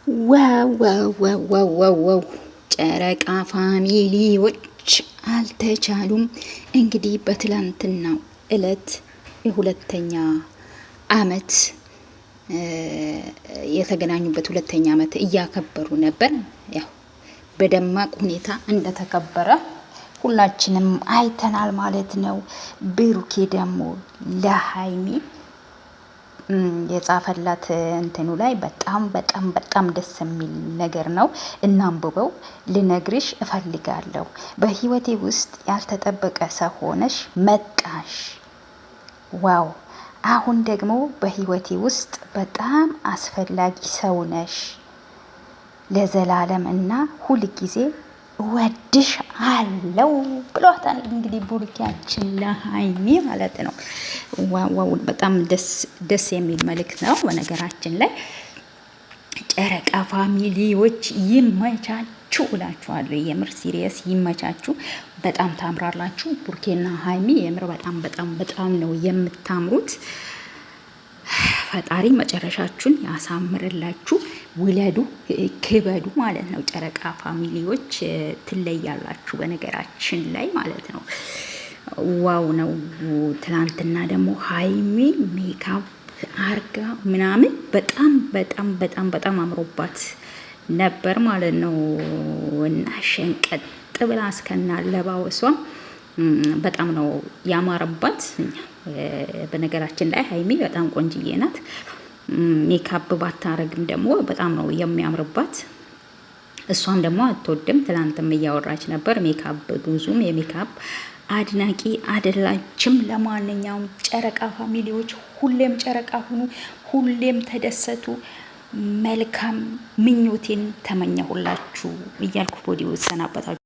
ዋው ጨረቃ ፋሚሊዎች አልተቻሉም። እንግዲህ በትላንትናው እለት የሁለተኛ አመት የተገናኙበት ሁለተኛ አመት እያከበሩ ነበር። ያው በደማቅ ሁኔታ እንደተከበረ ሁላችንም አይተናል ማለት ነው። ብሩኬ ደግሞ ለሃይሚ የጻፈላት እንትኑ ላይ በጣም ደስ የሚል ነገር ነው። እናንብበው። ልነግርሽ እፈልጋለሁ በህይወቴ ውስጥ ያልተጠበቀ ሰው ሆነሽ መጣሽ። ዋው! አሁን ደግሞ በህይወቴ ውስጥ በጣም አስፈላጊ ሰው ነሽ ለዘላለም እና ሁል ጊዜ ወድሽ አለው ብሏታል። እንግዲህ ቡርኪያችን ለሃይሚ ማለት ነው። ዋው በጣም ደስ የሚል መልእክት ነው። በነገራችን ላይ ጨረቃ ፋሚሊዎች ይመቻችሁ እላችኋለሁ። የምር ሲሪየስ ይመቻችሁ። በጣም ታምራላችሁ። ቡርኬና ሃይሚ የምር በጣም ነው የምታምሩት። ፈጣሪ መጨረሻችሁን ያሳምርላችሁ። ውለዱ ክበዱ ማለት ነው። ጨረቃ ፋሚሊዎች ትለያላችሁ በነገራችን ላይ ማለት ነው። ዋው ነው። ትናንትና ደግሞ ሃይሚ ሜካፕ አርጋ ምናምን በጣም አምሮባት ነበር ማለት ነው። እና ሸንቀጥ ብላ እስከና አለባበሷ በጣም ነው ያማረባት። በነገራችን ላይ ሃይሚ በጣም ቆንጅዬ ናት። ሜካፕ ባታረግም ደግሞ በጣም ነው የሚያምርባት። እሷም ደግሞ አትወድም። ትላንትም እያወራች ነበር ሜካፕ ብዙም የሜካፕ አድናቂ አይደላችም። ለማንኛውም ጨረቃ ፋሚሊዎች ሁሌም ጨረቃ ሁኑ፣ ሁሌም ተደሰቱ። መልካም ምኞቴን ተመኘሁላችሁ እያልኩ ወዲሁ ሰናበታችሁ።